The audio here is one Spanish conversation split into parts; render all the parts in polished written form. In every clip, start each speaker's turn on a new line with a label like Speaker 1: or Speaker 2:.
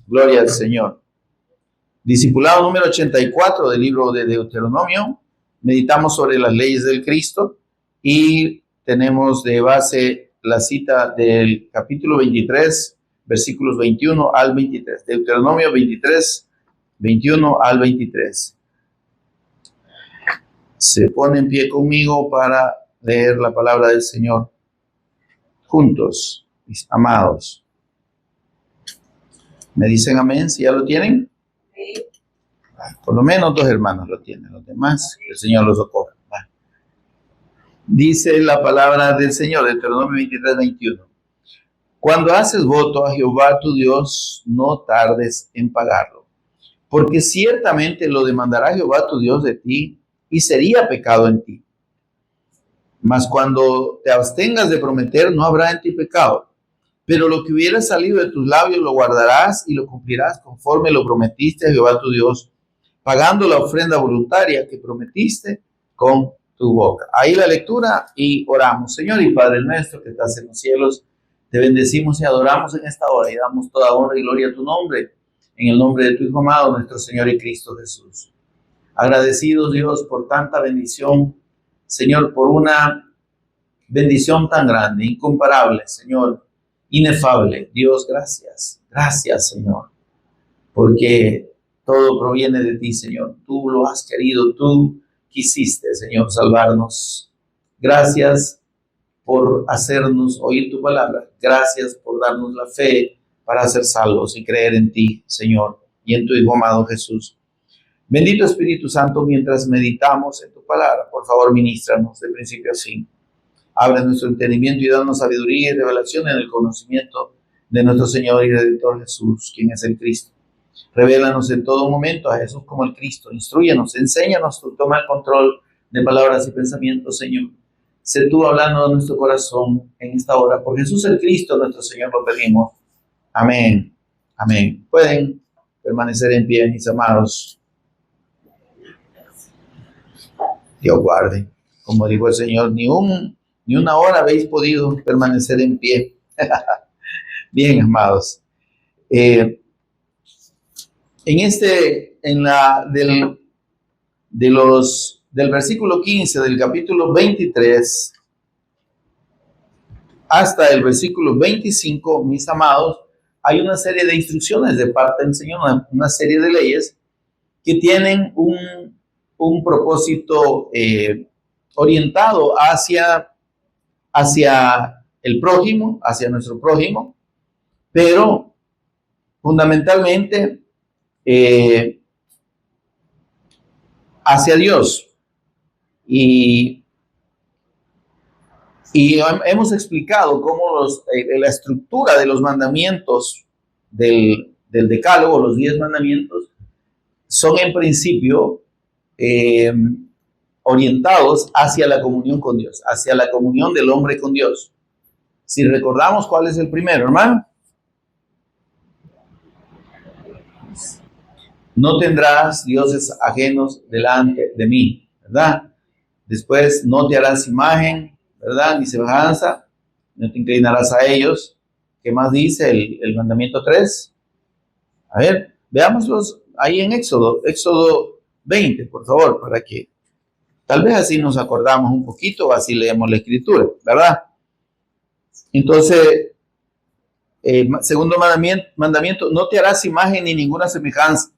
Speaker 1: Gloria al Señor. Discipulado número 84 del libro de Deuteronomio. Meditamos sobre las leyes del Cristo y tenemos de base la cita del capítulo 23, versículos 21 al 23. Deuteronomio 23, 21 al 23. Se pone en pie conmigo para leer la palabra del Señor juntos, mis amados. ¿Me dicen amén si ya lo tienen? Sí. Por lo menos 2 hermanos lo tienen, los demás, que el Señor los socorra. Dice la palabra del Señor, Deuteronomio 23, 21. Cuando haces voto a Jehová tu Dios, no tardes en pagarlo, porque ciertamente lo demandará Jehová tu Dios de ti y sería pecado en ti. Mas cuando te abstengas de prometer, no habrá en ti pecado. Pero lo que hubiera salido de tus labios lo guardarás y lo cumplirás conforme lo prometiste a Jehová tu Dios, pagando la ofrenda voluntaria que prometiste con tu boca. Ahí la lectura y oramos. Señor y Padre nuestro que estás en los cielos, te bendecimos y adoramos en esta hora y damos toda honra y gloria a tu nombre, en el nombre de tu Hijo amado, nuestro Señor y Cristo Jesús. Agradecidos, Dios, por tanta bendición, Señor, por una bendición tan grande, incomparable, Señor, inefable. Dios, gracias. Gracias, Señor, porque todo proviene de ti, Señor. Tú lo has querido, tú quisiste, Señor, salvarnos. Gracias por hacernos oír tu palabra. Gracias por darnos la fe para ser salvos y creer en ti, Señor, y en tu Hijo amado Jesús. Bendito Espíritu Santo, mientras meditamos en tu palabra, por favor, ministranos de principio a fin. Abre nuestro entendimiento y danos sabiduría y revelación en el conocimiento de nuestro Señor y Redentor Jesús, quien es el Cristo. Revélanos en todo momento a Jesús como el Cristo. Instrúyenos, enséñanos, tú toma el control de palabras y pensamientos, Señor. Sé tú hablando a nuestro corazón en esta hora. Por Jesús el Cristo, nuestro Señor, lo pedimos. Amén. Amén. Pueden permanecer en pie, mis amados. Dios guarde. Como dijo el Señor, ni una hora habéis podido permanecer en pie. Bien, amados. Del versículo 15 del capítulo 23 hasta el versículo 25, mis amados, hay una serie de instrucciones de parte del Señor, una serie de leyes que tienen un propósito orientado hacia el prójimo, hacia nuestro prójimo, pero fundamentalmente hacia Dios. Y hemos explicado cómo la estructura de los mandamientos del decálogo, los 10 mandamientos, son en principio orientados hacia la comunión con Dios, hacia la comunión del hombre con Dios. Si recordamos cuál es el primero, hermano. No tendrás dioses ajenos delante de mí, ¿verdad? Después, no te harás imagen, ¿verdad? Ni semejanza, no te inclinarás a ellos. ¿Qué más dice el mandamiento 3? A ver, veámoslos ahí en Éxodo 20, por favor, para que tal vez así nos acordamos un poquito, así leemos la escritura, ¿verdad? Entonces, segundo mandamiento, no te harás imagen ni ninguna semejanza.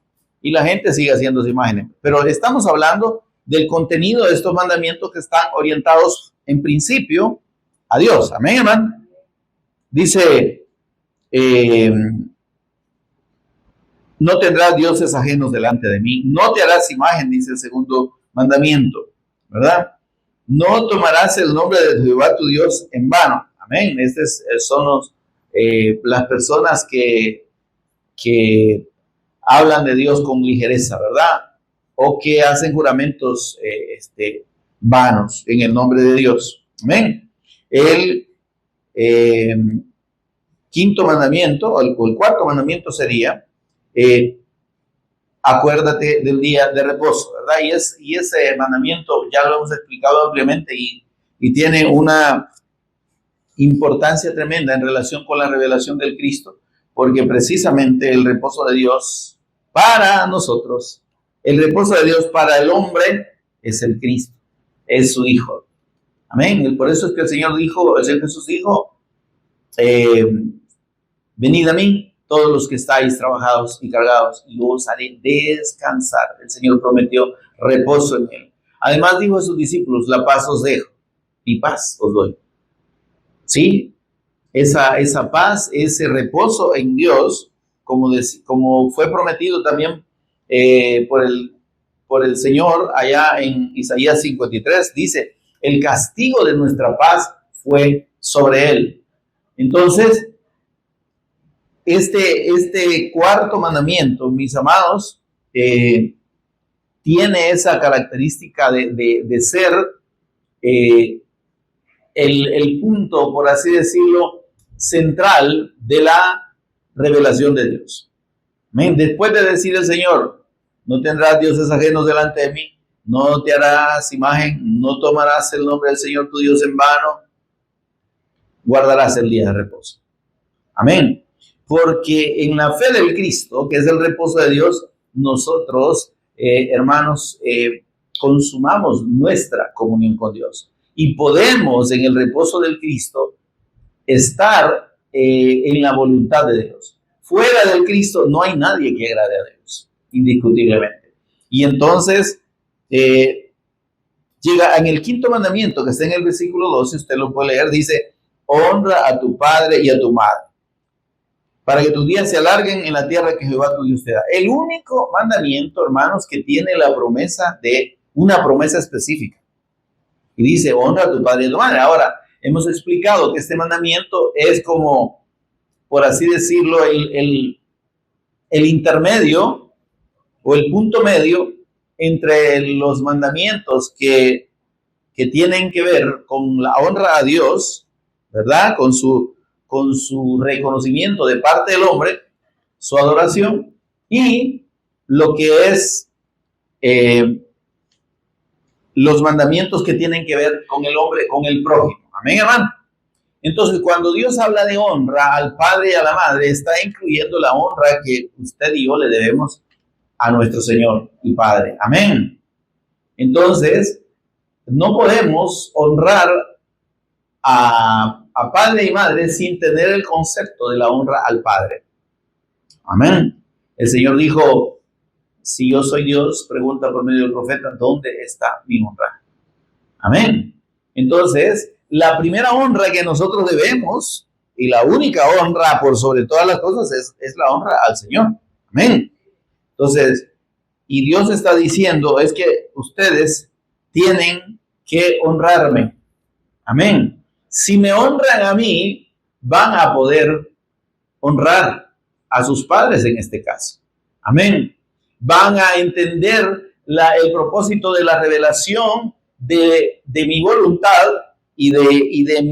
Speaker 1: Y la gente sigue haciendo imágenes. Pero estamos hablando del contenido de estos mandamientos que están orientados en principio a Dios. Amén, hermano. Dice, no tendrás dioses ajenos delante de mí. No te harás imagen, dice el segundo mandamiento, ¿verdad? No tomarás el nombre de Jehová tu Dios en vano. Amén. Estos son las personas que hablan de Dios con ligereza, ¿verdad? O que hacen juramentos vanos en el nombre de Dios. Amén. El quinto mandamiento, o el cuarto mandamiento sería, acuérdate del día de reposo, ¿verdad? Y ese mandamiento ya lo hemos explicado ampliamente y tiene una importancia tremenda en relación con la revelación del Cristo, porque precisamente el reposo de Dios para nosotros, el reposo de Dios para el hombre es el Cristo, es su Hijo. Amén. Y por eso es que el Señor Jesús dijo, venid a mí, todos los que estáis trabajados y cargados, y yo os haré descansar. El Señor prometió reposo en él. Además dijo a sus discípulos, la paz os dejo, y paz os doy. ¿Sí? Esa paz, ese reposo en Dios, como fue prometido también por el Señor allá en Isaías 53, dice, el castigo de nuestra paz fue sobre él. Entonces, este cuarto mandamiento, mis amados, tiene esa característica de ser el punto, por así decirlo, central de la revelación de Dios. Amén. Después de decir el Señor, no tendrás dioses ajenos delante de mí, no te harás imagen, no tomarás el nombre del Señor tu Dios en vano, guardarás el día de reposo. Amén. Porque en la fe del Cristo, que es el reposo de Dios, nosotros, hermanos, consumamos nuestra comunión con Dios. Y podemos en el reposo del Cristo estar en la voluntad de Dios. Fuera del Cristo no hay nadie que agrade a Dios, indiscutiblemente. Y entonces llega en el quinto mandamiento, que está en el versículo 12, usted lo puede leer, dice, honra a tu padre y a tu madre, para que tus días se alarguen en la tierra que Jehová tu Dios te da. El único mandamiento, hermanos, que tiene la promesa de una promesa específica. Y dice, honra a tu padre y a tu madre. Ahora, hemos explicado que este mandamiento es como, por así decirlo, el intermedio o el punto medio entre los mandamientos que tienen que ver con la honra a Dios, ¿verdad? Con su reconocimiento de parte del hombre, su adoración, y lo que es los mandamientos que tienen que ver con el hombre, con el prójimo. Amén, hermano. Entonces, cuando Dios habla de honra al padre y a la madre, está incluyendo la honra que usted y yo le debemos a nuestro Señor y Padre. Amén. Entonces, no podemos honrar a padre y madre sin tener el concepto de la honra al Padre. Amén. El Señor dijo, si yo soy Dios, pregunta por medio del profeta, ¿dónde está mi honra? Amén. Entonces, la primera honra que nosotros debemos, y la única honra por sobre todas las cosas, es la honra al Señor. Amén. Entonces, y Dios está diciendo, es que ustedes tienen que honrarme. Amén. Si me honran a mí, van a poder honrar a sus padres en este caso. Amén. Van a entender el propósito de la revelación de mi voluntad y de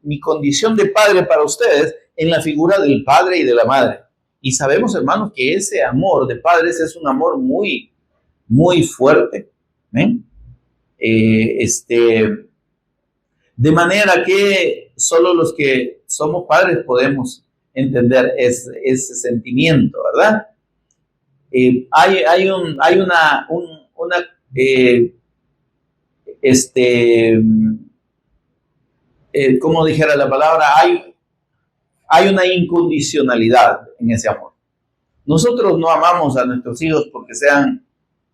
Speaker 1: mi condición de padre para ustedes en la figura del padre y de la madre. Y sabemos, hermanos, que ese amor de padres es un amor muy, muy fuerte. ¿Ven? De manera que solo los que somos padres podemos entender ese sentimiento, ¿verdad? Hay una como dijera la palabra, hay una incondicionalidad en ese amor. Nosotros no amamos a nuestros hijos porque sean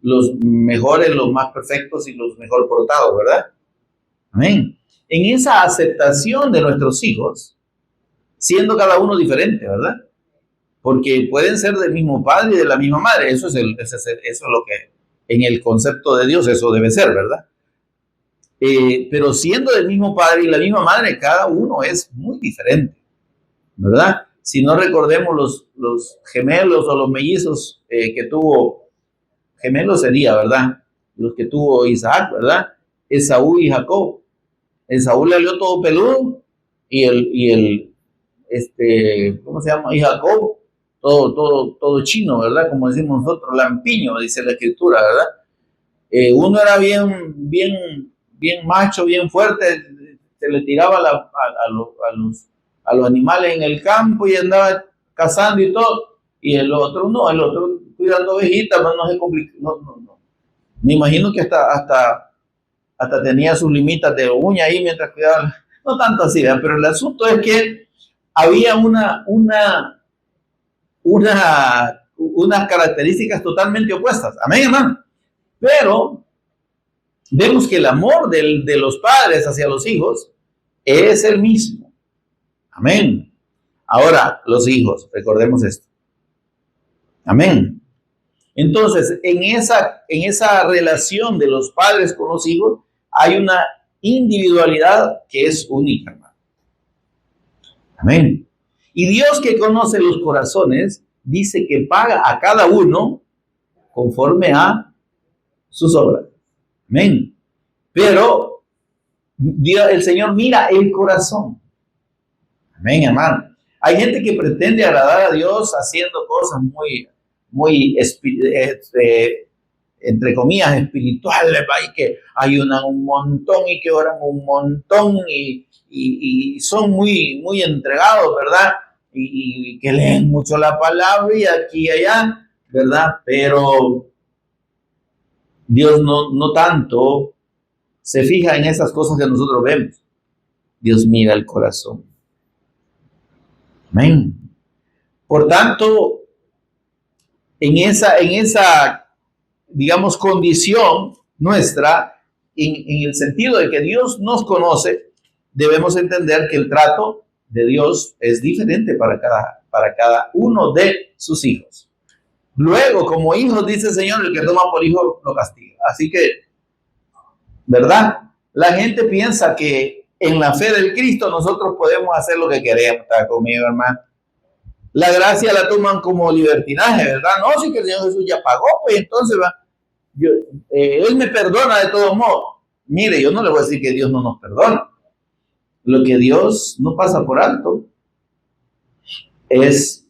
Speaker 1: los mejores, los más perfectos y los mejor portados, ¿verdad? Amén. En esa aceptación de nuestros hijos, siendo cada uno diferente, ¿verdad? Porque pueden ser del mismo padre y de la misma madre. Eso es lo que en el concepto de Dios eso debe ser, ¿verdad? Pero siendo del mismo padre y la misma madre, cada uno es muy diferente, ¿verdad? Si no recordemos los gemelos o los mellizos que tuvo, gemelos sería, ¿verdad? Los que tuvo Isaac, ¿verdad? Esaú y Jacob. Esaú le salió todo peludo ¿cómo se llama? Y Jacob, todo chino, ¿verdad? Como decimos nosotros, lampiño, dice la escritura, ¿verdad? Uno era bien macho, bien fuerte, se le tiraba a los animales en el campo y andaba cazando y todo, y el otro no, el otro cuidando ovejitas, no se complica, no. Me imagino que hasta tenía sus limitas de uña ahí mientras cuidaba, no tanto así, ¿verdad? Pero el asunto es que había unas características totalmente opuestas. Amén, hermano. Pero vemos que el amor de los padres hacia los hijos es el mismo. Amén. Ahora, los hijos, recordemos esto. Amén. Entonces, en esa relación de los padres con los hijos, hay una individualidad que es única, hermano. Amén. Y Dios, que conoce los corazones, dice que paga a cada uno conforme a sus obras. Amén. Pero Dios, el Señor mira el corazón. Amén, hermano. Hay gente que pretende agradar a Dios haciendo cosas muy entre comillas, espirituales, y que ayunan un montón y que oran un montón y son muy entregados, ¿verdad? Y que leen mucho la palabra y aquí y allá, ¿verdad? Pero Dios no tanto se fija en esas cosas que nosotros vemos. Dios mira el corazón. Amén. Por tanto, en esa, digamos, condición nuestra, en el sentido de que Dios nos conoce, debemos entender que el trato de Dios es diferente para cada uno de sus hijos. Luego, como hijos, dice el Señor, el que toma por hijo lo castiga. Así que, ¿verdad? La gente piensa que en la fe del Cristo nosotros podemos hacer lo que queremos. ¿Está conmigo, hermano? La gracia la toman como libertinaje, ¿verdad? No, si que el Señor Jesús ya pagó, pues entonces Él me perdona de todos modos. Mire, yo no le voy a decir que Dios no nos perdona. Lo que Dios no pasa por alto es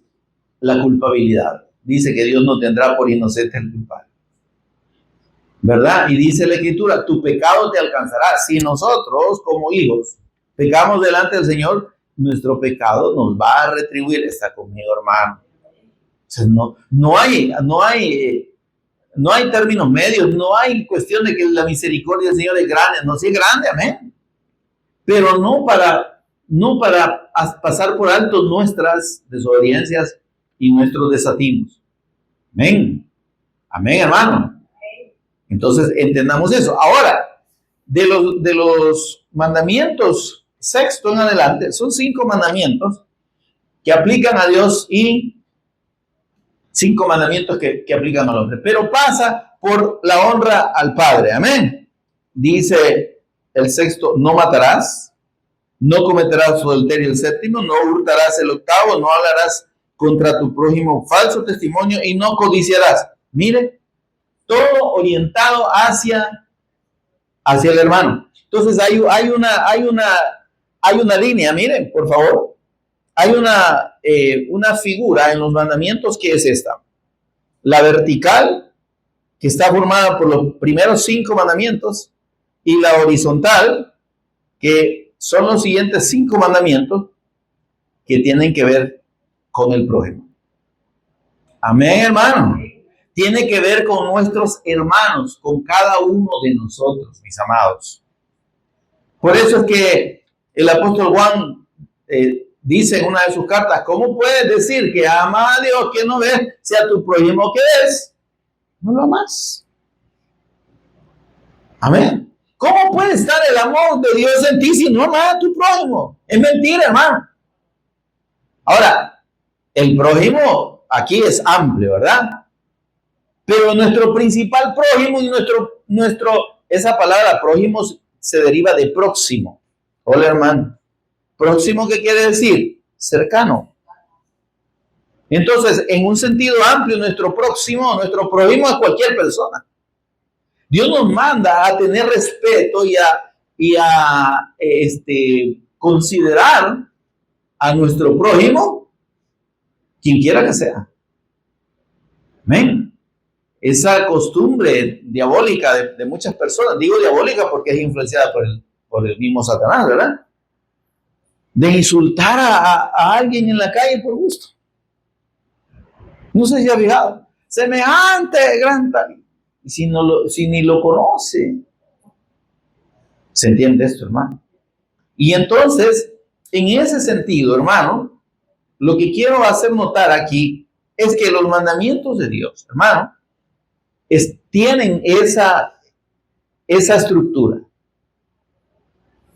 Speaker 1: la culpabilidad. Dice que Dios no tendrá por inocente al culpable, ¿verdad? Y dice la Escritura, tu pecado te alcanzará. Si nosotros, como hijos, pecamos delante del Señor, nuestro pecado nos va a retribuir. Está conmigo, hermano. O sea, no hay términos medios, no hay cuestión de que la misericordia del Señor es grande. No, sí es grande, amén. Pero no para pasar por alto nuestras desobediencias y nuestros desatinos. Amén. Amén, hermano. Entonces, entendamos eso. Ahora, de los mandamientos sexto en adelante, son 5 mandamientos que aplican a Dios y 5 mandamientos que aplican al hombre. Pero pasa por la honra al Padre. Amén. Dice el sexto, no matarás, no cometerás adulterio el séptimo, no hurtarás el octavo, no hablarás contra tu prójimo falso testimonio y no codiciarás. Mire, todo orientado hacia el hermano. Entonces hay una línea, miren, por favor. Hay una figura en los mandamientos que es esta. La vertical, que está formada por los primeros 5 mandamientos, y la horizontal, que son los siguientes 5 mandamientos que tienen que ver con el prójimo. Amén, hermano. Tiene que ver con nuestros hermanos, con cada uno de nosotros, mis amados. Por eso es que el apóstol Juan dice en una de sus cartas, ¿cómo puedes decir que amas a Dios que no ves si a tu prójimo que ves no lo amas? Amén. ¿Cómo puede estar el amor de Dios en ti si no amas a tu prójimo? Es mentira, hermano. Ahora, el prójimo aquí es amplio, ¿verdad? Pero nuestro principal prójimo y esa palabra prójimo se deriva de próximo. Hola, hermano. Próximo, ¿qué quiere decir? Cercano. Entonces, en un sentido amplio, nuestro prójimo es cualquier persona. Dios nos manda a tener respeto y a considerar a nuestro prójimo, quien quiera que sea. Amén. Esa costumbre diabólica de muchas personas, digo diabólica porque es influenciada por el mismo Satanás, ¿verdad? De insultar a alguien en la calle por gusto. No sé si ha fijado. Semejante gran tal. Y si ni lo conoce. ¿Se entiende esto, hermano? Y entonces, en ese sentido, hermano, lo que quiero hacer notar aquí es que los mandamientos de Dios, hermano, tienen esa estructura.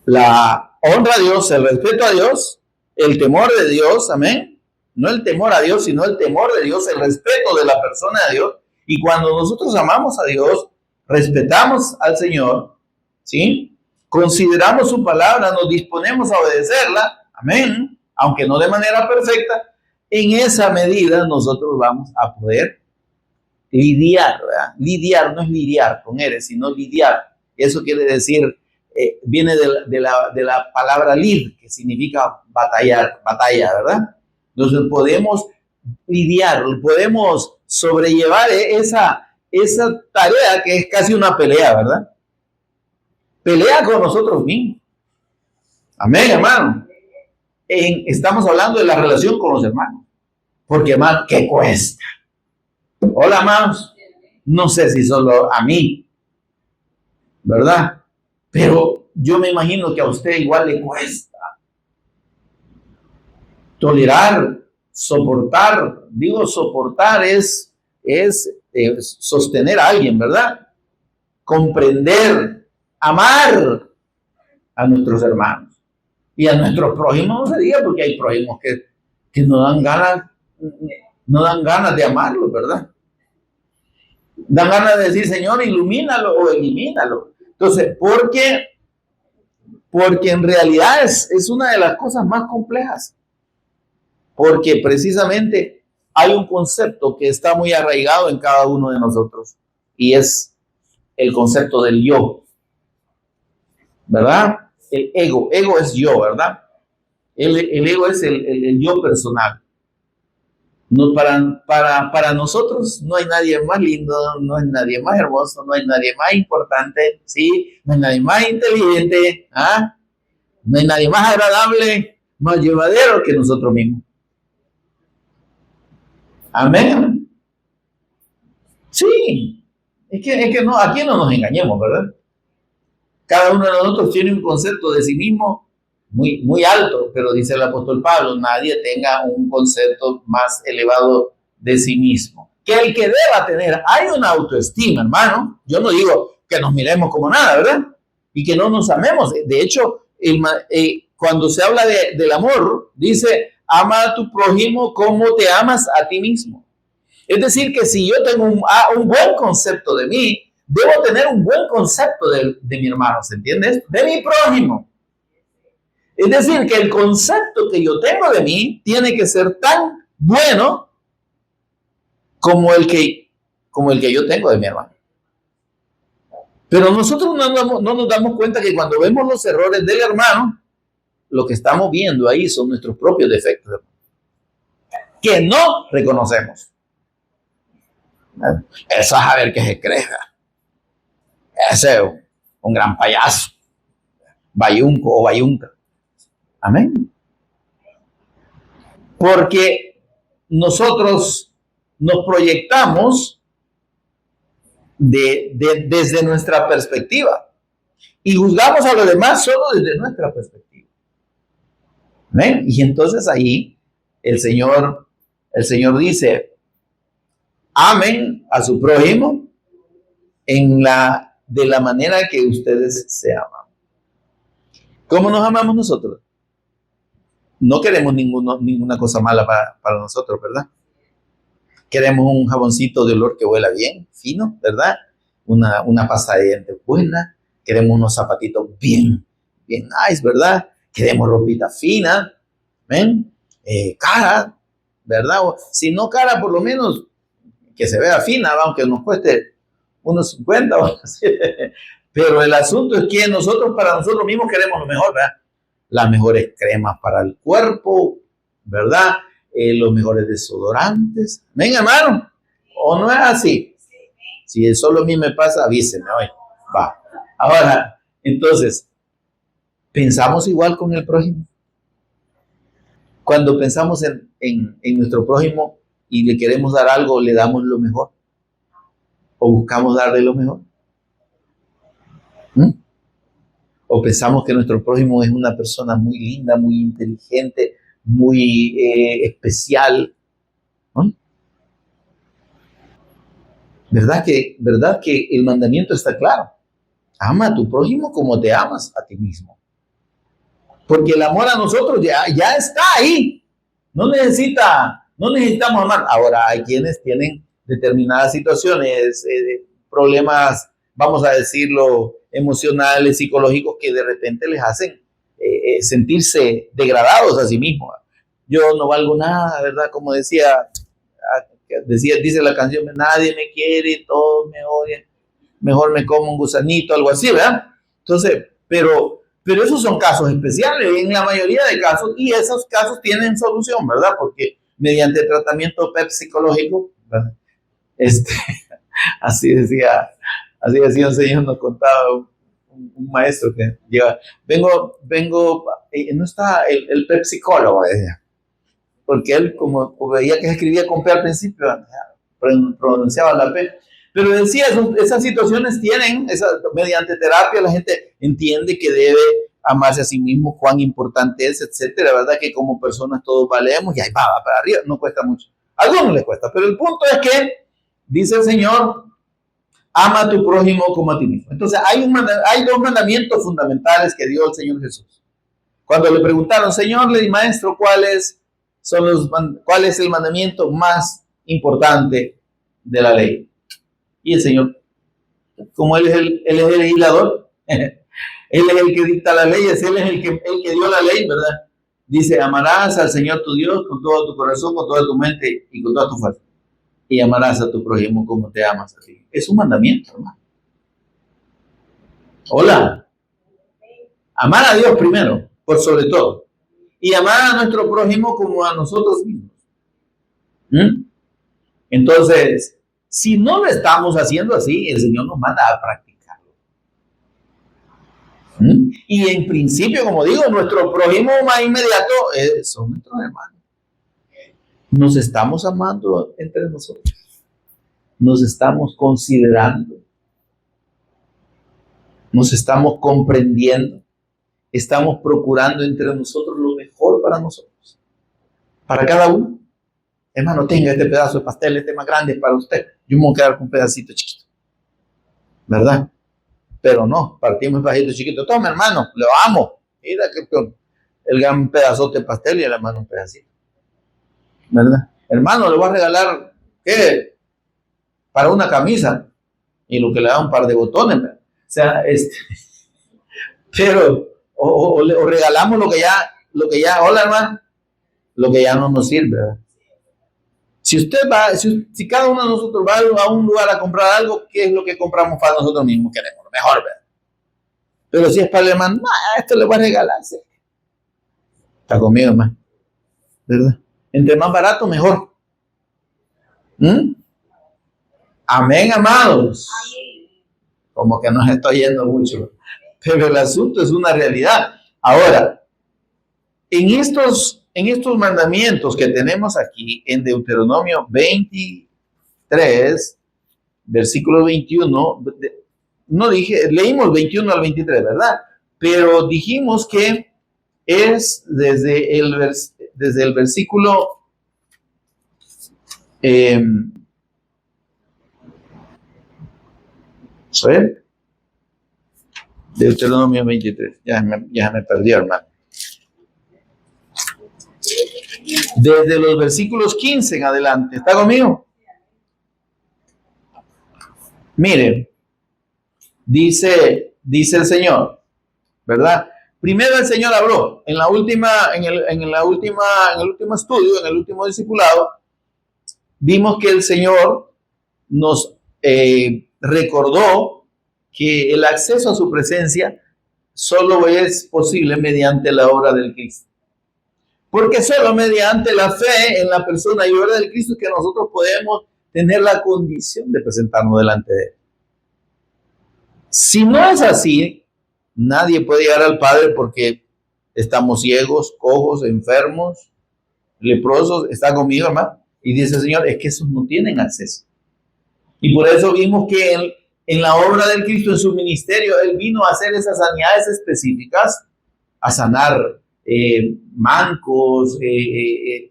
Speaker 1: La honra a Dios, el respeto a Dios, el temor de Dios, amén. No el temor a Dios, sino el temor de Dios, el respeto de la persona de Dios. Y cuando nosotros amamos a Dios, respetamos al Señor, ¿sí? Consideramos su palabra, nos disponemos a obedecerla, amén, aunque no de manera perfecta, en esa medida nosotros vamos a poder lidiar, ¿verdad? Lidiar no es lidiar con eres, sino lidiar. Eso quiere decir, viene de la palabra lid, que significa batallar, batalla, ¿verdad? Entonces podemos lidiar, podemos sobrellevar esa tarea que es casi una pelea, ¿verdad? Pelea con nosotros mismos. Amén, hermano. Estamos hablando de la relación con los hermanos. Porque, hermano, ¿qué cuesta? Hola, hermanos. No sé si solo a mí, ¿verdad? Pero yo me imagino que a usted igual le cuesta tolerar, soportar. Digo, soportar es sostener a alguien, ¿verdad? Comprender, amar a nuestros hermanos. Y a nuestros prójimos no se diga, porque hay prójimos que no dan ganas de amarlos, ¿verdad? Dan ganas de decir, Señor, ilumínalo o elimínalo. Entonces, porque en realidad es una de las cosas más complejas. Porque precisamente hay un concepto que está muy arraigado en cada uno de nosotros. Y es el concepto del yo. ¿Verdad? El ego. Ego es yo, ¿verdad? El ego es el yo personal. No, para nosotros no hay nadie más lindo, no hay nadie más hermoso, no hay nadie más importante, ¿sí? No hay nadie más inteligente, ¿ah? No hay nadie más agradable, más llevadero que nosotros mismos. Amén. Sí, es que no, aquí no nos engañemos, ¿verdad? Cada uno de nosotros tiene un concepto de sí mismo muy, muy alto, pero dice el apóstol Pablo, nadie tenga un concepto más elevado de sí mismo. Que el que deba tener, hay una autoestima, hermano. Yo no digo que nos miremos como nada, ¿verdad? Y que no nos amemos. De hecho, cuando se habla del amor, dice, ama a tu prójimo como te amas a ti mismo. Es decir, que si yo tengo un buen concepto de mí, debo tener un buen concepto de mi hermano, ¿se entiende? De mi prójimo. Es decir, que el concepto que yo tengo de mí tiene que ser tan bueno como el que yo tengo de mi hermano. Pero nosotros no nos damos cuenta que cuando vemos los errores del hermano, lo que estamos viendo ahí son nuestros propios defectos, que no reconocemos. Eso es a ver qué se cree. Ese es un gran payaso, bayunco o bayunca. Amén. Porque nosotros nos proyectamos desde nuestra perspectiva y juzgamos a los demás solo desde nuestra perspectiva. ¿Ven? Y entonces ahí el Señor dice, amen a su prójimo de la manera que ustedes se aman. ¿Cómo nos amamos nosotros? No queremos ninguna cosa mala para nosotros, ¿verdad? Queremos un jaboncito de olor que huela bien, fino, ¿verdad? Una pasta de dientes buena. Queremos unos zapatitos bien nice, ¿verdad? Queremos ropita fina, ¿ven? Cara, ¿verdad? Si no cara, por lo menos que se vea fina, aunque nos cueste unos 50. Pero el asunto es que nosotros para nosotros mismos queremos lo mejor, ¿verdad? Las mejores cremas para el cuerpo, ¿verdad? Los mejores desodorantes. ¿Ven, hermano? ¿O no es así? Si solo a mí me pasa, avísenme hoy. Va. Ahora, entonces, ¿pensamos igual con el prójimo? Cuando pensamos en nuestro prójimo, y le queremos dar algo, le damos lo mejor o buscamos darle lo mejor. ¿Mm? O pensamos que nuestro prójimo es una persona muy linda, muy inteligente, muy especial. ¿No? ¿Verdad que el mandamiento está claro? Ama a tu prójimo como te amas a ti mismo. Porque el amor a nosotros ya está ahí. No necesitamos amar. Ahora, hay quienes tienen determinadas situaciones, problemas, vamos a decirlo, emocionales, psicológicos, que de repente les hacen sentirse degradados a sí mismos. Yo no valgo nada, ¿verdad? Como dice la canción, nadie me quiere, todos me odian, mejor me como un gusanito, algo así, ¿verdad? Entonces, pero esos son casos especiales en la mayoría de casos, y esos casos tienen solución, ¿verdad? Porque mediante tratamiento psicológico, ¿verdad? Así decía un señor, nos contaba un maestro que llega, vengo, no está el psicólogo, porque él como veía que se escribía con P al principio, pronunciaba la P. Pero decía, esas situaciones mediante terapia la gente entiende que debe amarse a sí mismo, cuán importante es, etcétera, ¿verdad? Que como personas todos valemos y ahí va para arriba, no cuesta mucho. A algunos les cuesta, pero el punto es que, dice el Señor, ama a tu prójimo como a ti mismo. Entonces, hay dos mandamientos fundamentales que dio el Señor Jesús. Cuando le preguntaron, Señor, maestro, ¿cuál es el mandamiento más importante de la ley? Y el Señor, como Él es el legislador, Él es el que dicta las leyes, Él es el que dio la ley, ¿verdad? Dice, amarás al Señor tu Dios con todo tu corazón, con toda tu mente y con toda tu fuerza. Y amarás a tu prójimo como te amas a ti. Es un mandamiento, hermano. Hola. Amar a Dios primero, por sobre todo. Y amar a nuestro prójimo como a nosotros mismos. Entonces, si no lo estamos haciendo así, el Señor nos manda a practicarlo. Y en principio, como digo, nuestro prójimo más inmediato son nuestros hermanos. Nos estamos amando entre nosotros. Nos estamos considerando. Nos estamos comprendiendo. Estamos procurando entre nosotros lo mejor para nosotros. Para cada uno. Hermano, tenga este pedazo de pastel, este más grande es para usted. Yo me voy a quedar con un pedacito chiquito. ¿Verdad? Pero no, partimos un pedacito chiquito. Toma, hermano, lo amo. Mira que el gran pedazote de pastel y el hermano un pedacito. ¿Verdad? Hermano, le voy a regalar, ¿qué? Para una camisa. Y lo que le da un par de botones. ¿verdad? O sea, pero, o regalamos lo que ya, hola, hermano, lo que ya no nos sirve, ¿verdad? Si cada uno de nosotros va a un lugar a comprar algo, ¿qué es lo que compramos para nosotros mismos? Queremos lo mejor, ¿verdad? Pero si es para el hermano, esto le voy a regalar. ¿sí? Está conmigo, hermano. ¿Verdad? Entre más barato, mejor. Amén, amados. Como que nos estoy yendo mucho. Pero el asunto es una realidad. Ahora, en estos mandamientos que tenemos aquí en Deuteronomio 23, versículo 21, leímos 21 al 23, ¿verdad? Pero dijimos que es desde el versículo Deuteronomio 23, ya me perdí, hermano. Desde los versículos 15 en adelante. ¿Está conmigo? Miren, dice el Señor, ¿verdad? Primero el Señor habló en el último estudio, en el último discipulado, vimos que el Señor nos recordó que el acceso a su presencia solo es posible mediante la obra del Cristo. Porque solo mediante la fe en la persona y obra del Cristo es que nosotros podemos tener la condición de presentarnos delante de Él. Si no es así, nadie puede llegar al Padre porque estamos ciegos, cojos, enfermos, leprosos. ¿Está conmigo, hermano? Y dice el Señor, es que esos no tienen acceso. Y por eso vimos que en la obra del Cristo, en su ministerio, Él vino a hacer esas sanidades específicas, a sanar mancos,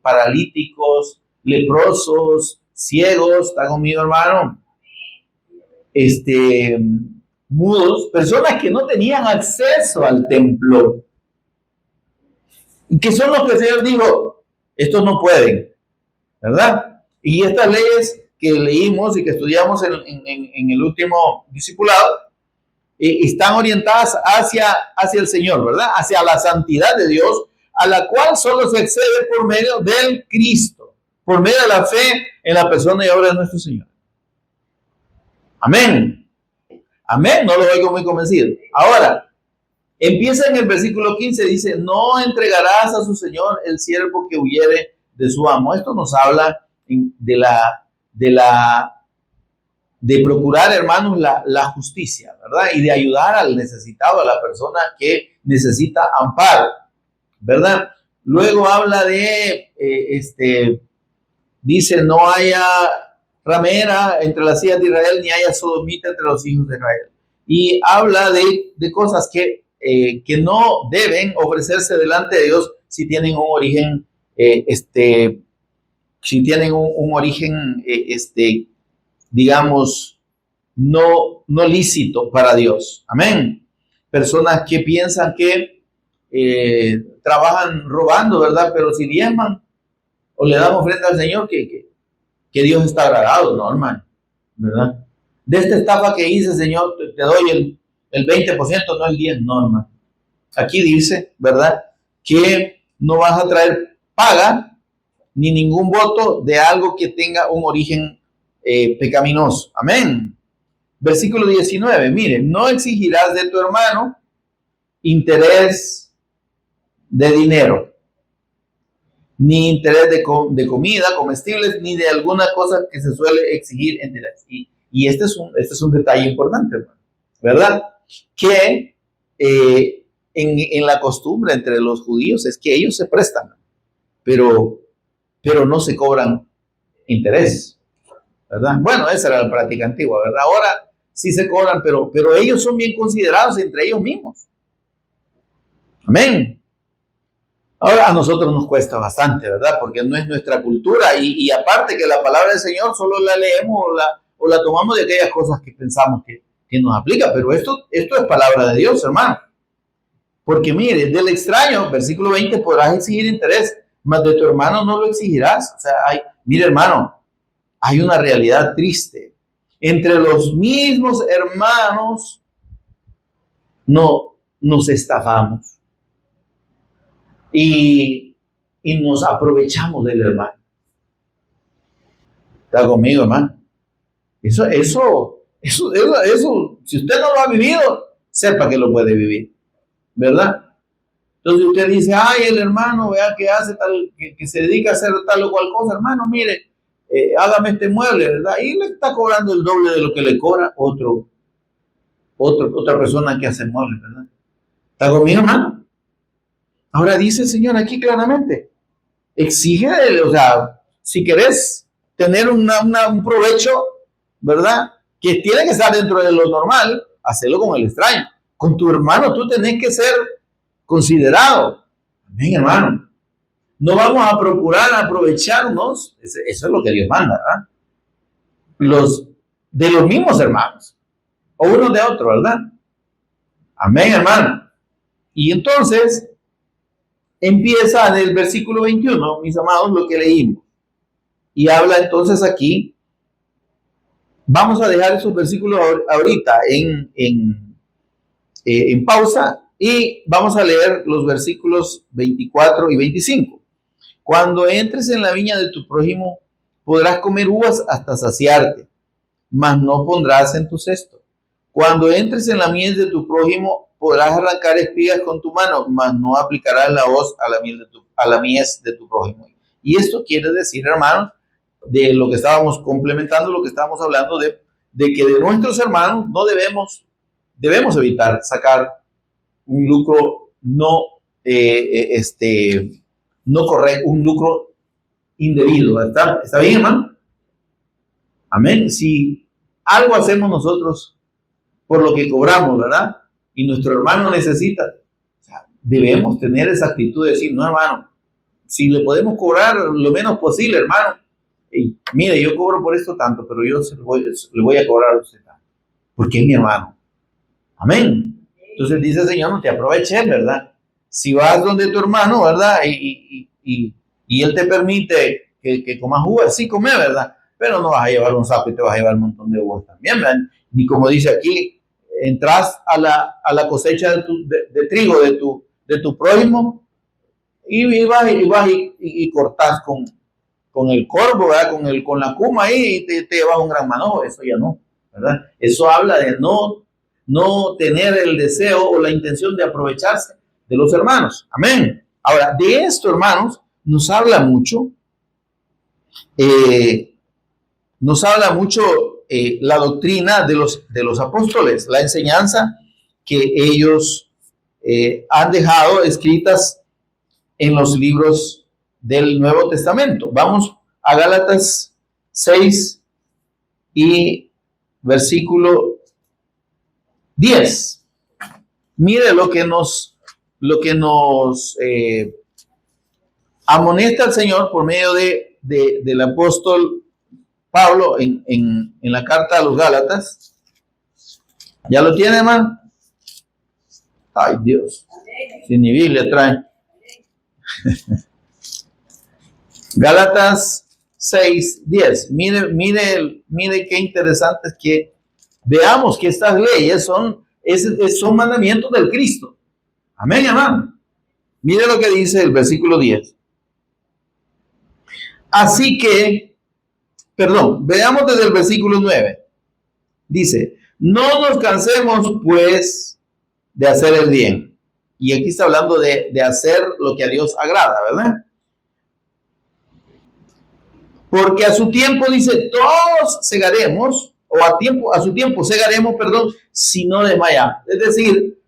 Speaker 1: paralíticos, leprosos, ciegos, ¿está conmigo, hermano? Mudos, personas que no tenían acceso al templo. Y que son los que el Señor dijo, estos no pueden, ¿verdad? Y estas leyes que leímos y que estudiamos en el último discipulado, están orientadas hacia el Señor, ¿verdad? Hacia la santidad de Dios, a la cual solo se accede por medio del Cristo, por medio de la fe en la persona y obra de nuestro Señor. Amén. Amén, no lo oigo muy convencido. Ahora, empieza en el versículo 15, dice, no entregarás a su Señor el siervo que huyere de su amo. Esto nos habla de procurar, hermanos, la justicia, ¿verdad? Y de ayudar al necesitado, a la persona que necesita amparo, ¿verdad? Luego habla dice, no haya ramera entre las hijas de Israel, ni haya sodomita entre los hijos de Israel. Y habla de cosas que no deben ofrecerse delante de Dios si tienen un origen, digamos, no lícito para Dios. Amén. Personas que piensan que trabajan robando, ¿verdad? Pero si diezman o le dan ofrenda al Señor, que Dios está agradado, ¿no, hermano? ¿Verdad? De esta estafa que hice, Señor, te doy el 20%, no el 10%, no, hermano. Aquí dice, ¿verdad? Que no vas a traer paga ni ningún voto de algo que tenga un origen pecaminoso. Amén. Versículo 19, miren, no exigirás de tu hermano interés de dinero, ni interés de comida, comestibles, ni de alguna cosa que se suele exigir en interés. Y este es un detalle importante, ¿verdad? Que en la costumbre entre los judíos es que ellos se prestan, pero no se cobran interés, ¿verdad? Bueno, esa era la práctica antigua, ¿verdad? Ahora sí se cobran, pero ellos son bien considerados entre ellos mismos. Amén. Ahora a nosotros nos cuesta bastante, ¿verdad? Porque no es nuestra cultura y aparte que la palabra del Señor solo la leemos o la tomamos de aquellas cosas que pensamos que nos aplica, pero esto es palabra de Dios, hermano. Porque mire, del extraño, versículo 20, podrás exigir interés, mas de tu hermano no lo exigirás. O sea, mire, hermano, hay una realidad triste. Entre los mismos hermanos nos estafamos. Y nos aprovechamos del hermano. ¿Está conmigo, hermano? Eso, si usted no lo ha vivido, sepa que lo puede vivir, ¿verdad? Entonces usted dice, ay, el hermano, vea que hace tal, que se dedica a hacer tal o cual cosa, hermano, mire, hágame este mueble, ¿verdad? Y le está cobrando el doble de lo que le cobra otra persona que hace muebles, ¿verdad? ¿Está conmigo, hermano? Ahora dice el Señor aquí claramente, exige, o sea, si querés tener un provecho, ¿verdad? Que tiene que estar dentro de lo normal, hacerlo con el extraño. Con tu hermano tú tenés que ser considerado. Amén, hermano. No vamos a procurar aprovecharnos, eso es lo que Dios manda, ¿verdad? De los mismos hermanos, o unos de otros, ¿verdad? Amén, hermano. Y entonces empieza en el versículo 21, mis amados, lo que leímos. Y habla entonces aquí, vamos a dejar esos versículos ahorita en pausa y vamos a leer los versículos 24 y 25. Cuando entres en la viña de tu prójimo, podrás comer uvas hasta saciarte, mas no pondrás en tu cesto. Cuando entres en la mies de tu prójimo, podrás arrancar espigas con tu mano, mas no aplicarás la hoz a la mies de tu prójimo. Y esto quiere decir, hermanos, de lo que estábamos complementando, lo que estábamos hablando de que de nuestros hermanos no debemos evitar sacar un lucro no correcto, un lucro indebido. ¿Está bien, hermano? Amén. Si algo hacemos nosotros por lo que cobramos, ¿verdad? Y nuestro hermano necesita, o sea, debemos tener esa actitud de decir, no, hermano, si le podemos cobrar lo menos posible, hermano. Y, mire, yo cobro por esto tanto, pero yo le voy a cobrar a usted tanto, porque es mi hermano. Amén. Entonces dice el Señor, no te aproveches, ¿verdad? Si vas donde tu hermano, ¿verdad? Y él te permite que comas uvas, sí, come, ¿verdad? Pero no vas a llevar un saco y te vas a llevar un montón de uvas también, ¿verdad? Ni como dice aquí, entras a la cosecha de trigo de tu prójimo y vas y cortás con el corvo, ¿verdad? Con la cuma ahí y te llevas un gran manojo. Eso ya no, ¿verdad? Eso habla de no tener el deseo o la intención de aprovecharse de los hermanos. Amén. Ahora, de esto, hermanos, nos habla mucho la doctrina de los apóstoles, la enseñanza que ellos han dejado escritas en los libros del Nuevo Testamento. Vamos a Gálatas 6 y versículo 10. Mire lo que nos amonesta el Señor por medio del apóstol Pablo en la carta a los Gálatas. ¿Ya lo tiene, hermano? Ay, Dios. Si ni Biblia trae. Gálatas 6:10. Mire qué interesante es que veamos que estas leyes son mandamientos del Cristo. Amén, hermano. Mire lo que dice el versículo 10. Así que, veamos desde el versículo 9. Dice, no nos cansemos pues de hacer el bien. Y aquí está hablando de hacer lo que a Dios agrada, ¿verdad? Porque a su tiempo, dice, todos segaremos, o a su tiempo segaremos, si no desmayamos. Es decir,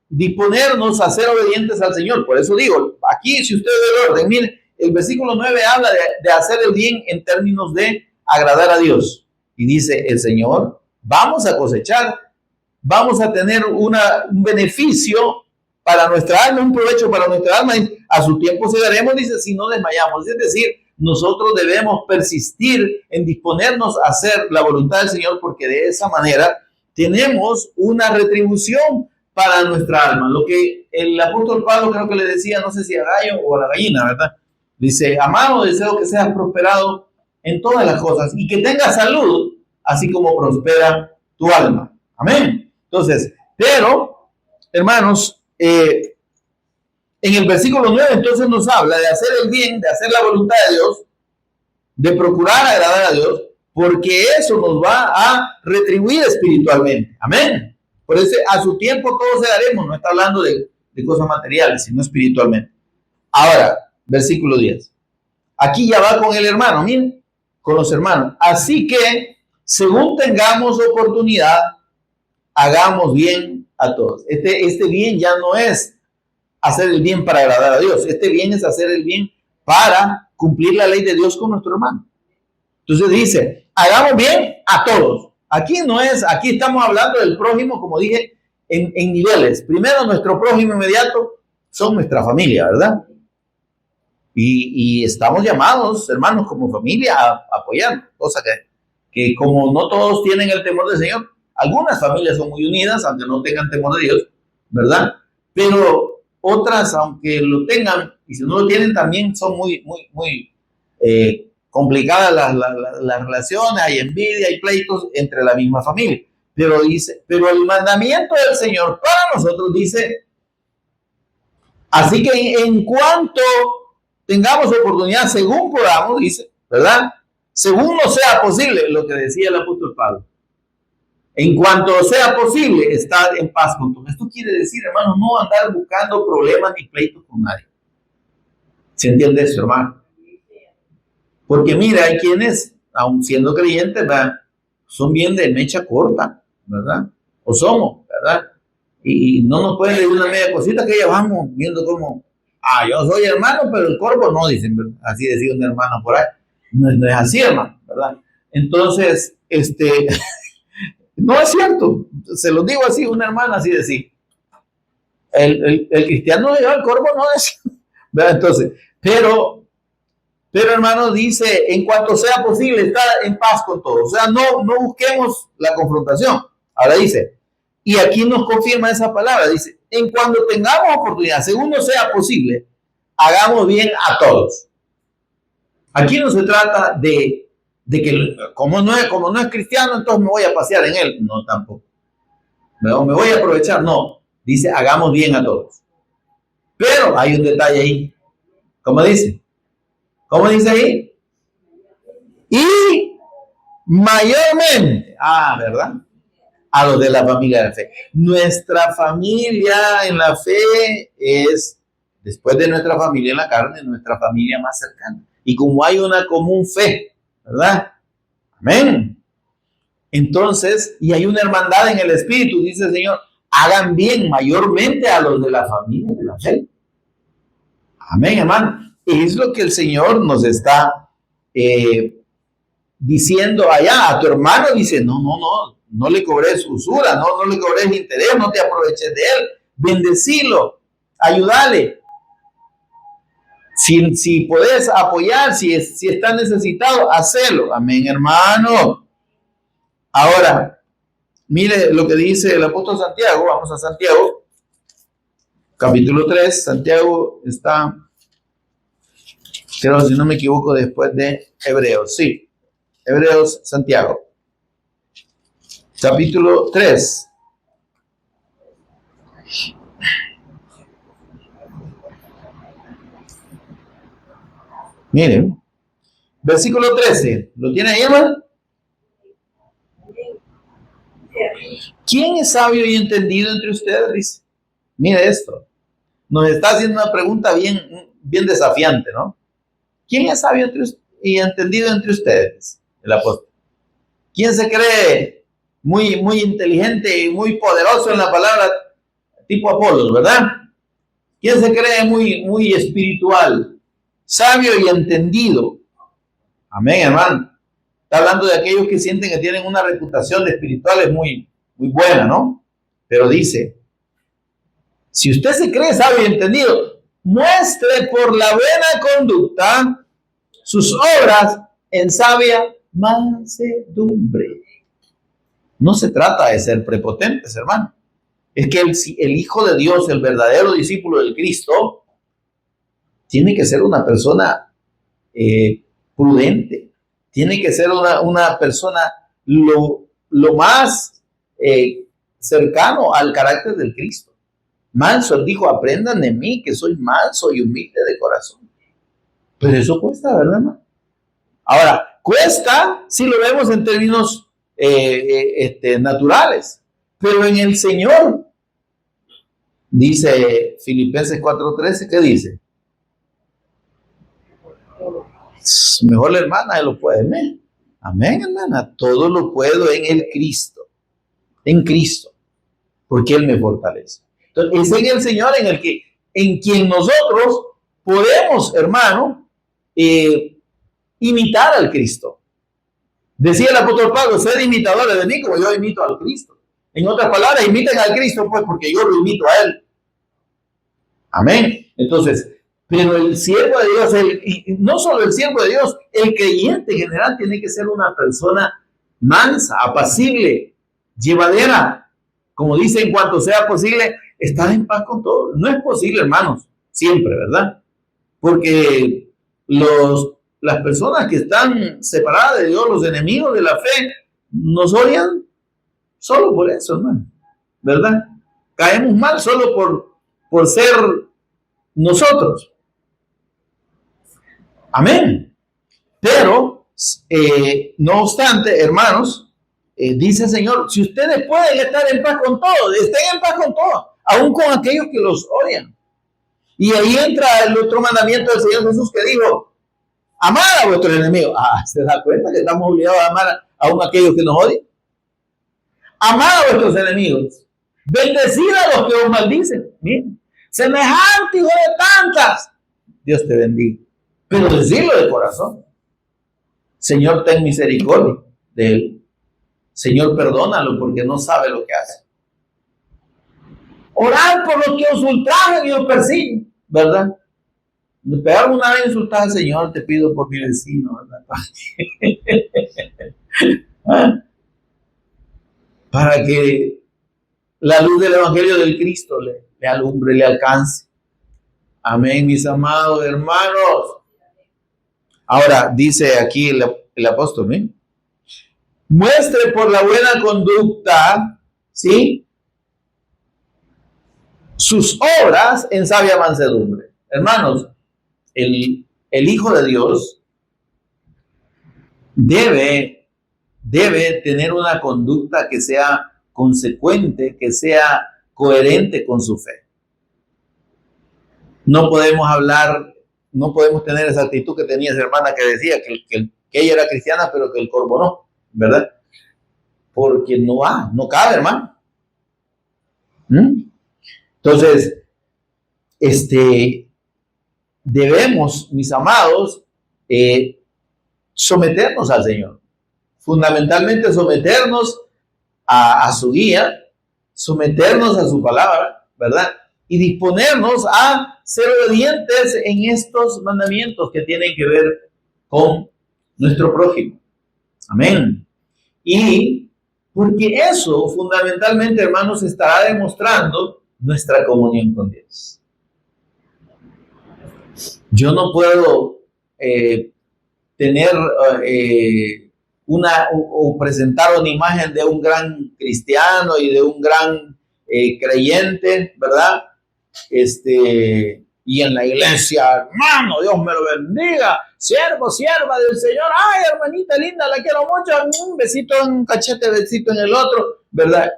Speaker 1: disponernos a ser obedientes al Señor. Por eso digo, aquí si usted ve el orden, mire, el versículo 9 habla de hacer el bien en términos de agradar a Dios. Y dice el Señor, vamos a cosechar, vamos a tener un beneficio para nuestra alma, un provecho para nuestra alma. A su tiempo segaremos, dice, si no desmayamos. Es decir, nosotros debemos persistir en disponernos a hacer la voluntad del Señor, porque de esa manera tenemos una retribución para nuestra alma. Lo que el apóstol Pablo creo que le decía, no sé si a gallo o a la gallina, ¿verdad? Dice, amado, deseo que seas prosperado en todas las cosas y que tengas salud, así como prospera tu alma. Amén. Entonces, pero, hermanos, en el versículo 9 entonces nos habla de hacer el bien, de hacer la voluntad de Dios, de procurar agradar a Dios, porque eso nos va a retribuir espiritualmente. Amén. Por eso a su tiempo todos segaremos. No está hablando de cosas materiales, sino espiritualmente. Ahora, versículo 10. Aquí ya va con el hermano, miren, con los hermanos. Así que, según tengamos oportunidad, hagamos bien a todos. Este bien ya no es hacer el bien para agradar a Dios. Este bien es hacer el bien para cumplir la ley de Dios con nuestro hermano. Entonces dice, hagamos bien a todos. Aquí estamos hablando del prójimo, como dije, en niveles. Primero, nuestro prójimo inmediato son nuestra familia, ¿verdad? Y estamos llamados, hermanos, como familia, a apoyar. Cosa que como no todos tienen el temor del Señor, algunas familias son muy unidas, aunque no tengan temor de Dios, ¿verdad? Pero otras, aunque lo tengan, y si no lo tienen, también son muy complicadas las relaciones, hay envidia, hay pleitos entre la misma familia. Pero el mandamiento del Señor para nosotros dice, así que en cuanto tengamos oportunidad, según podamos, dice, ¿verdad? Según no sea posible, lo que decía el apóstol Pablo. En cuanto sea posible, estar en paz con todos. Esto quiere decir, hermano, no andar buscando problemas ni pleitos con nadie. ¿Se entiende eso, hermano? Porque mira, hay quienes, aun siendo creyentes, ¿verdad?, son bien de mecha corta, ¿verdad? O somos, ¿verdad? Y no nos pueden decir una media cosita que ya vamos viendo cómo Yo soy hermano, pero el corvo no, dicen, así decía un hermano por ahí. No es así, hermano, ¿verdad? Entonces, no es cierto, se lo digo así, una hermana así decía. El cristiano lleva el corvo, no es, ¿verdad? Entonces, pero hermano, dice, en cuanto sea posible, estar en paz con todos. O sea, no busquemos la confrontación. Ahora dice, y aquí nos confirma esa palabra, dice, en cuando tengamos oportunidad, según no sea posible, hagamos bien a todos. Aquí no se trata de que como no es cristiano, entonces me voy a pasear en él. No, tampoco. Me voy a aprovechar. No, dice, hagamos bien a todos. Pero hay un detalle ahí. ¿Cómo dice? ¿Cómo dice ahí? Y mayormente, ¿verdad? A los de la familia de la fe. Nuestra familia en la fe es, después de nuestra familia en la carne, nuestra familia más cercana. Y como hay una común fe, ¿verdad? Amén. Entonces, y hay una hermandad en el Espíritu, dice el Señor, hagan bien mayormente a los de la familia de la fe. Amén, hermano. Es lo que el Señor nos está diciendo allá. A tu hermano dice, no le cobres usura, no le cobres interés, no te aproveches de él, bendecilo, ayúdale. Si podés apoyar, si está necesitado, hacelo. Amén, hermano. Ahora, mire lo que dice el apóstol Santiago. Vamos a Santiago, capítulo 3. Santiago está, creo, si no me equivoco, después de Hebreos. Sí, Hebreos, Santiago. Capítulo 3. Miren, versículo 13. ¿Lo tiene ahí, hermano? ¿Quién es sabio y entendido entre ustedes? Dice. Mire esto. Nos está haciendo una pregunta bien desafiante, ¿no? ¿Quién es sabio y entendido entre ustedes? El apóstol. ¿Quién se cree muy inteligente y muy poderoso en la palabra tipo Apolos, verdad? ¿Quién se cree muy espiritual, sabio y entendido? Amén, hermano. Está hablando de aquellos que sienten que tienen una reputación de espirituales muy buena, ¿no? Pero dice, si usted se cree sabio y entendido, muestre por la buena conducta sus obras en sabia mansedumbre. No se trata de ser prepotentes, hermano. Es que el Hijo de Dios, el verdadero discípulo del Cristo, tiene que ser una persona prudente. Tiene que ser una persona lo más cercano al carácter del Cristo. Manso, él dijo, aprendan de mí que soy manso y humilde de corazón. Pero eso cuesta, ¿verdad, hermano? Ahora, cuesta si lo vemos en términos naturales, pero en el Señor, dice Filipenses 4:13, ¿qué dice? Mejor la hermana se lo puede, amén. Amén, hermana, todo lo puedo en el Cristo, porque Él me fortalece. Entonces, es en el Señor en quien nosotros podemos, hermano, imitar al Cristo. Decía el apóstol Pablo, sed imitadores de mí como yo imito al Cristo. En otras palabras, imiten al Cristo, pues, porque yo lo imito a Él. Amén. Entonces, pero el siervo de Dios, y no solo el siervo de Dios, el creyente en general tiene que ser una persona mansa, apacible, llevadera. Como dice, en cuanto sea posible, estar en paz con todos. No es posible, hermanos, siempre, ¿verdad? Porque las personas que están separadas de Dios, los enemigos de la fe, nos odian solo por eso, hermano, ¿verdad? Caemos mal solo por ser nosotros. Amén. Pero, no obstante, hermanos, dice el Señor, si ustedes pueden estar en paz con todos, estén en paz con todos, aun con aquellos que los odian. Y ahí entra el otro mandamiento del Señor Jesús que dijo, amad a vuestros enemigos. ¿Se da cuenta que estamos obligados a amar aún a aquellos que nos odian? Amad a vuestros enemigos. Bendecid a los que os maldicen. Miren, semejante hijo de tantas. Dios te bendiga. Pero decirlo de corazón. Señor, ten misericordia de él. Señor, perdónalo porque no sabe lo que hace. Orar por los que os ultrajan y os persiguen, ¿verdad? Me pegaron una vez insultar al Señor, te pido por mi vecino, ¿verdad? Para que la luz del Evangelio del Cristo le alumbre, le alcance. Amén, mis amados hermanos. Ahora, dice aquí el apóstol, ¿eh? Muestre por la buena conducta, ¿sí?, sus obras en sabia mansedumbre. Hermanos, el Hijo de Dios debe tener una conducta que sea consecuente, que sea coherente con su fe. No podemos tener esa actitud que tenía esa hermana que decía que ella era cristiana, pero que el corvo no, ¿verdad? Porque no cabe, hermano. Entonces, debemos, mis amados, someternos al Señor. Fundamentalmente someternos a su guía, someternos a su palabra, ¿verdad? Y disponernos a ser obedientes en estos mandamientos que tienen que ver con nuestro prójimo. Amén. Y porque eso fundamentalmente, hermanos, estará demostrando nuestra comunión con Dios. Yo no puedo tener o presentar una imagen de un gran cristiano y de un gran creyente, ¿verdad? Y en la iglesia, hermano, Dios me lo bendiga, siervo, sierva del Señor, ay, hermanita linda, la quiero mucho, un besito en un cachete, besito en el otro, ¿verdad?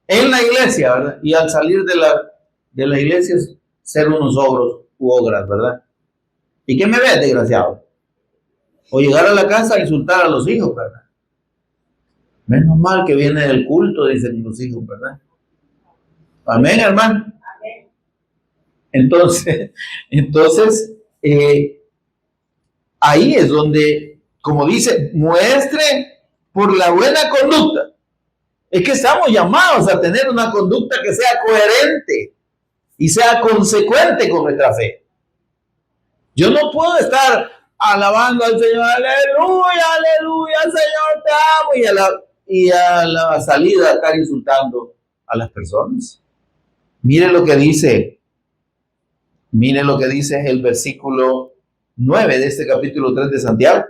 Speaker 1: En la iglesia, ¿verdad? Y al salir de la iglesia ser unos ogros u ogras, ¿verdad? ¿Y qué me ves, desgraciado? O llegar a la casa a insultar a los hijos, ¿verdad? Menos mal que viene del culto, dicen los hijos, ¿verdad? Amén, hermano. Entonces, ahí es donde, como dice, muestre por la buena conducta. Es que estamos llamados a tener una conducta que sea coherente y sea consecuente con nuestra fe. Yo no puedo estar alabando al Señor, aleluya, aleluya, Señor, te amo, y a la salida estar insultando a las personas. Mire lo que dice el versículo 9 de este capítulo 3 de Santiago.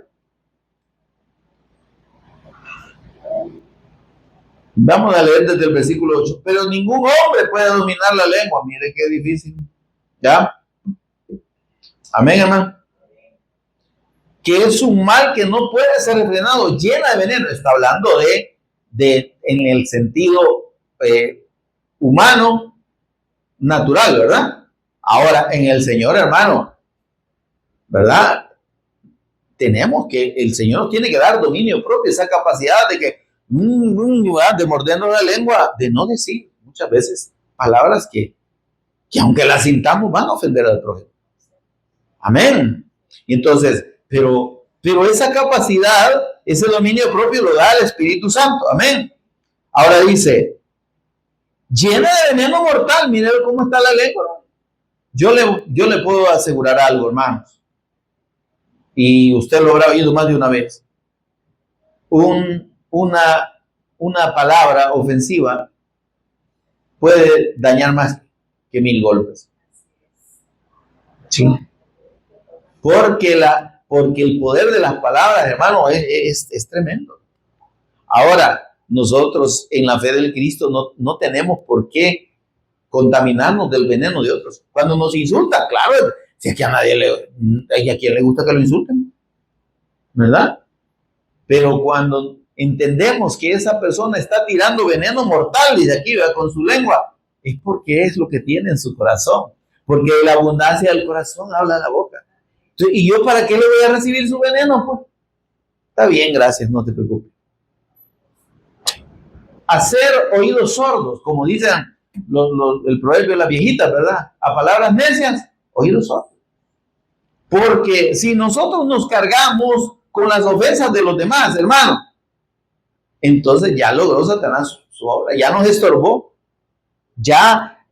Speaker 1: Vamos a leer desde el versículo 8. Pero ningún hombre puede dominar la lengua. Mire qué difícil. ¿Ya? Amén, hermano. Que es un mal que no puede ser refrenado, llena de veneno. Está hablando en el sentido humano, natural, ¿verdad? Ahora, en el Señor, hermano, ¿verdad? El Señor nos tiene que dar dominio propio, esa capacidad de que, de mordernos la lengua, de no decir muchas veces palabras que aunque las sintamos van a ofender al prójimo. Amén. Y entonces, pero esa capacidad, ese dominio propio lo da el Espíritu Santo. Amén. Ahora dice, llena de veneno mortal. Mire cómo está la lengua. Yo le puedo asegurar algo, hermanos. Y usted lo habrá oído más de una vez. Una palabra ofensiva puede dañar más que 1000 golpes. Sí. Porque el poder de las palabras, hermano, es tremendo. Ahora, nosotros en la fe del Cristo no tenemos por qué contaminarnos del veneno de otros. Cuando nos insulta, claro, si es que a quien le gusta que lo insulten, ¿verdad? Pero cuando entendemos que esa persona está tirando veneno mortal, dice aquí, ¿verdad?, con su lengua, es porque es lo que tiene en su corazón. Porque la abundancia del corazón habla la boca. Entonces, ¿y yo para qué le voy a recibir su veneno? Pues está bien, gracias, no te preocupes. Hacer oídos sordos, como dicen el proverbio de las viejitas, ¿verdad? A palabras necias, oídos sordos. Porque si nosotros nos cargamos con las ofensas de los demás, hermano, entonces ya logró Satanás su obra, ya nos estorbó, ya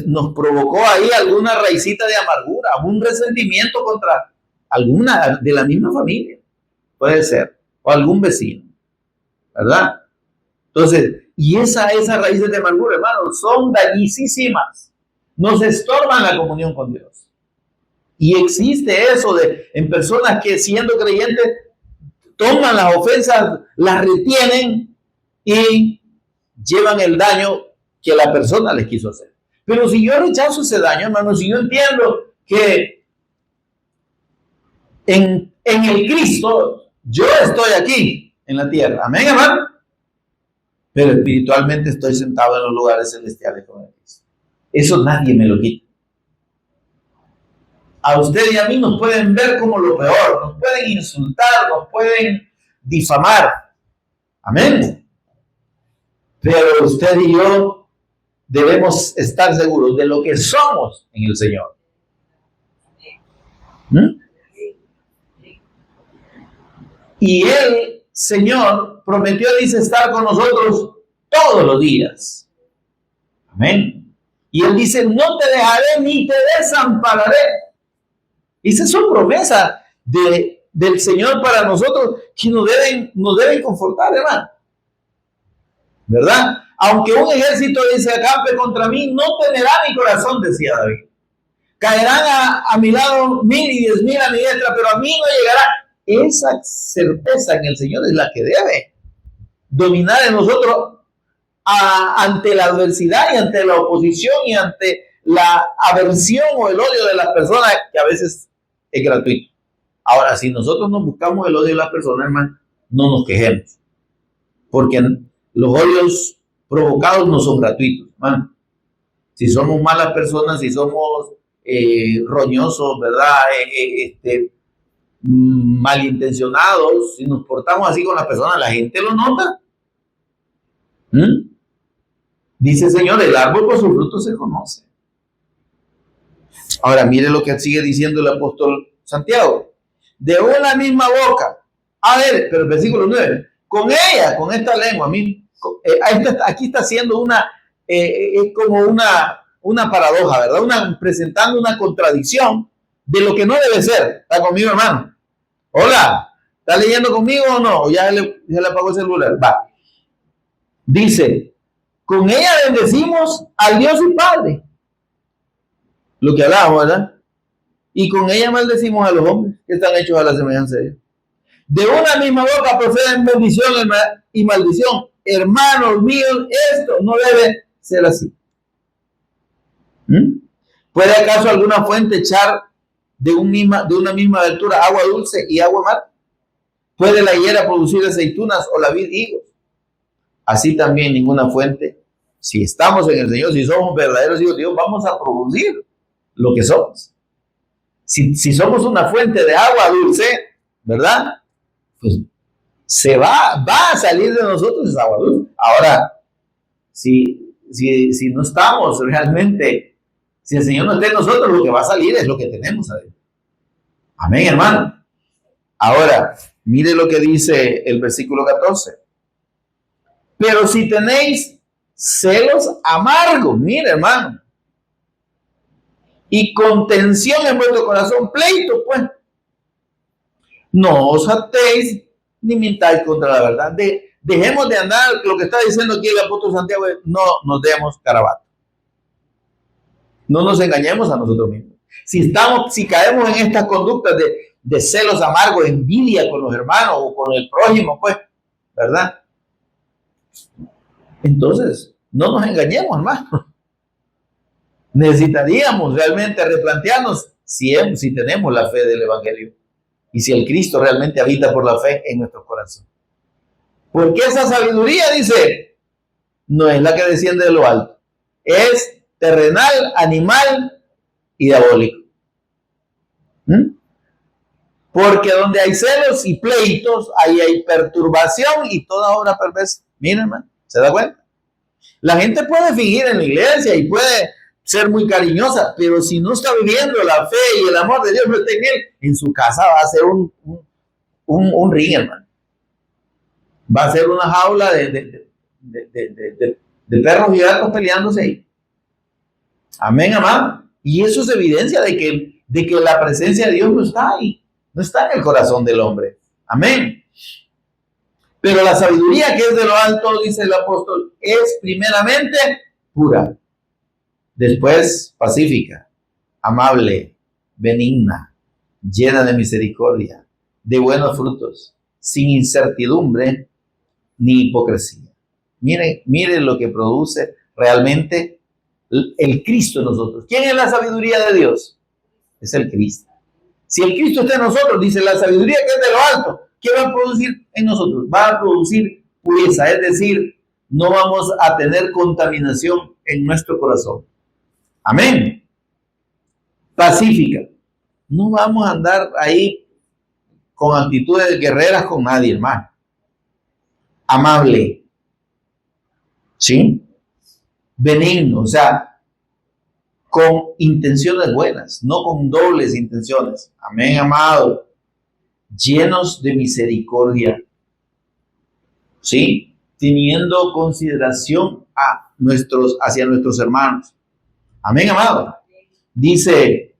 Speaker 1: nos provocó ahí alguna raicita de amargura, algún resentimiento contra alguna de la misma familia, puede ser, o algún vecino, ¿verdad? Entonces, y esas raíces de amargura, hermano, son dañísimas, nos estorban la comunión con Dios. Y existe eso en personas que siendo creyentes toman las ofensas, las retienen y llevan el daño que la persona les quiso hacer. Pero si yo rechazo ese daño, hermano, si yo entiendo que en el Cristo yo estoy aquí en la tierra, amén, hermano, pero espiritualmente estoy sentado en los lugares celestiales con el Cristo. Eso nadie me lo quita. A usted y a mí nos pueden ver como lo peor, nos pueden insultar, nos pueden difamar. Amén. Pero usted y yo debemos estar seguros de lo que somos en el Señor. Y el Señor prometió, dice, estar con nosotros todos los días. Amén. Y Él dice, no te dejaré ni te desampararé. Esa es su promesa del Señor para nosotros, que nos deben confortar, hermano. ¿Verdad? Aunque un ejército se acampe contra mí, no temerá mi corazón, decía David. Caerán a mi lado 1000 y 10,000 a mi diestra, pero a mí no llegará. Esa certeza en el Señor es la que debe dominar en nosotros ante la adversidad y ante la oposición y ante la aversión o el odio de las personas, que a veces es gratuito. Ahora, si nosotros no buscamos el odio de las personas, hermano, no nos quejemos, porque los odios provocados no son gratuitos, hermano. Si somos malas personas, si somos roñosos, ¿verdad? Malintencionados, si nos portamos así con las personas, la gente lo nota. Dice el Señor, el árbol por su fruto se conoce. Ahora, mire lo que sigue diciendo el apóstol Santiago. De una misma boca. A ver, pero el versículo 9. Con ella, con esta lengua, aquí está haciendo es como una paradoja, ¿verdad? Presentando una contradicción de lo que no debe ser. ¿Está conmigo, hermano? Hola, ¿está leyendo conmigo o no? ¿O ya le apagó el celular? Va. Dice, con ella bendecimos al Dios y Padre. Lo que hablábamos, ¿verdad? Y con ella maldecimos a los hombres que están hechos a la semejanza de Dios. De una misma boca proceden bendición y maldición. Hermanos míos, esto no debe ser así. ¿Puede acaso alguna fuente echar de una misma altura agua dulce y agua amarga? ¿Puede la higuera producir aceitunas o la vid higos? Así también ninguna fuente. Si estamos en el Señor, si somos verdaderos hijos de Dios, vamos a producir lo que somos. Si somos una fuente de agua dulce, ¿verdad? Pues va a salir de nosotros esa agua dulce. Ahora, si no estamos realmente, si el Señor no está en nosotros, lo que va a salir es lo que tenemos adentro. Amén, hermano. Ahora, mire lo que dice el versículo 14. Pero si tenéis celos amargos, mire, hermano, y contención en vuestro corazón, pleito, pues, no os atéis ni mintáis contra la verdad. Dejemos de andar, lo que está diciendo aquí el apóstol Santiago, no nos demos carabato. No nos engañemos a nosotros mismos. Si caemos en estas conductas de celos amargos, envidia con los hermanos o con el prójimo, pues, ¿verdad? Entonces, no nos engañemos, hermano. Necesitaríamos realmente replantearnos si tenemos la fe del Evangelio y si el Cristo realmente habita por la fe en nuestro corazón. Porque esa sabiduría, dice, no es la que desciende de lo alto. Es terrenal, animal y diabólico. Porque donde hay celos y pleitos, ahí hay perturbación y toda obra perversa. Miren, hermano, ¿se da cuenta? La gente puede fingir en la iglesia y puede ser muy cariñosa, pero si no está viviendo la fe y el amor de Dios no está en él, en su casa va a ser un ring, hermano. Va a ser una jaula de perros y gatos peleándose ahí. Amén, amado. Y eso es evidencia de que la presencia de Dios no está ahí, no está en el corazón del hombre. Amén. Pero la sabiduría que es de lo alto, dice el apóstol, es primeramente pura, después pacífica, amable, benigna, llena de misericordia, de buenos frutos, sin incertidumbre ni hipocresía. Miren lo que produce realmente el Cristo en nosotros. ¿Quién es la sabiduría de Dios? Es el Cristo. Si el Cristo está en nosotros, dice la sabiduría que es de lo alto, ¿qué va a producir en nosotros? Va a producir pureza, es decir, no vamos a tener contaminación en nuestro corazón. Amén. Pacífica. No vamos a andar ahí con actitudes guerreras con nadie, hermano. Amable. ¿Sí? Benigno, o sea, con intenciones buenas, no con dobles intenciones. Amén, amado. Llenos de misericordia, ¿sí? Teniendo consideración hacia nuestros hermanos. Amén, amado. Dice,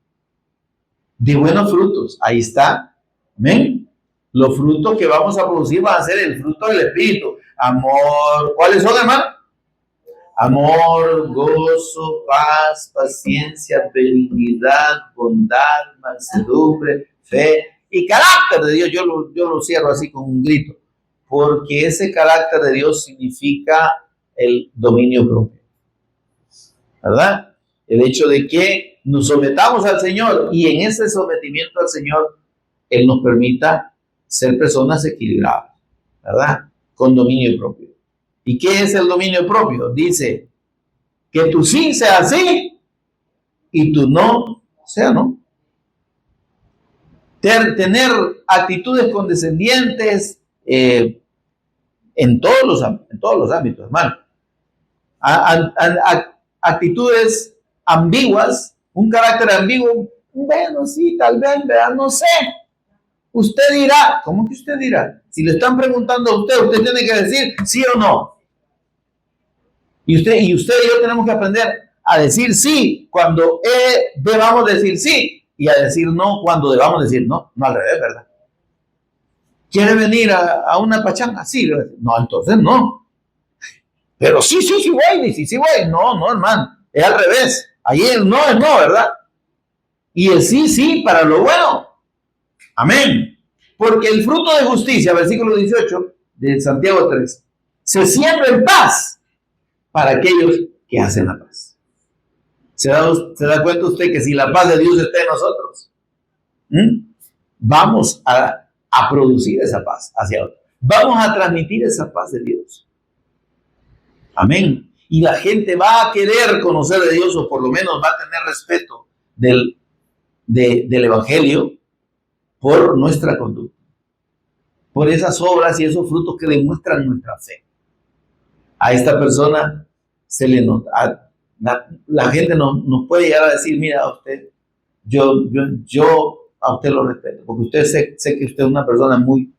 Speaker 1: de buenos frutos, ahí está. Amén. Los frutos que vamos a producir van a ser el fruto del Espíritu. Amor, ¿cuáles son, hermano? Amor, gozo, paz, paciencia, benignidad, bondad, mansedumbre, fe y carácter de Dios. Yo lo cierro así con un grito, porque ese carácter de Dios significa el dominio propio, ¿verdad? El hecho de que nos sometamos al Señor y en ese sometimiento al Señor, Él nos permita ser personas equilibradas, ¿verdad? Con dominio propio. ¿Y qué es el dominio propio? Dice que tu sí sea sí y tu no sea no. Tener actitudes condescendientes en todos los ámbitos, hermano. Actitudes ambiguas, un carácter ambiguo, bueno, sí, tal vez, ¿verdad? No sé. Usted dirá, ¿cómo que usted dirá? Si le están preguntando a usted, usted tiene que decir sí o no. Y usted y yo tenemos que aprender a decir sí cuando debamos decir sí y a decir no cuando debamos decir no. No al revés, ¿verdad? ¿Quiere venir a una pachanga? Sí. No, entonces no. Pero sí voy. Sí voy. No, hermano. Es al revés. Ahí el no es no, ¿verdad? Y el sí para lo bueno. Amén. Porque el fruto de justicia, versículo 18 de Santiago 3, se siembra en paz para aquellos que hacen la paz. ¿Se da cuenta usted que si la paz de Dios está en nosotros, vamos a producir esa paz hacia otros? Vamos a transmitir esa paz de Dios. Amén. Y la gente va a querer conocer de Dios, o por lo menos va a tener respeto del Evangelio por nuestra conducta, por esas obras y esos frutos que demuestran nuestra fe. A esta persona se le nota. La gente nos puede llegar a decir, mira, a usted, yo a usted lo respeto, porque usted sé que usted es una persona muy,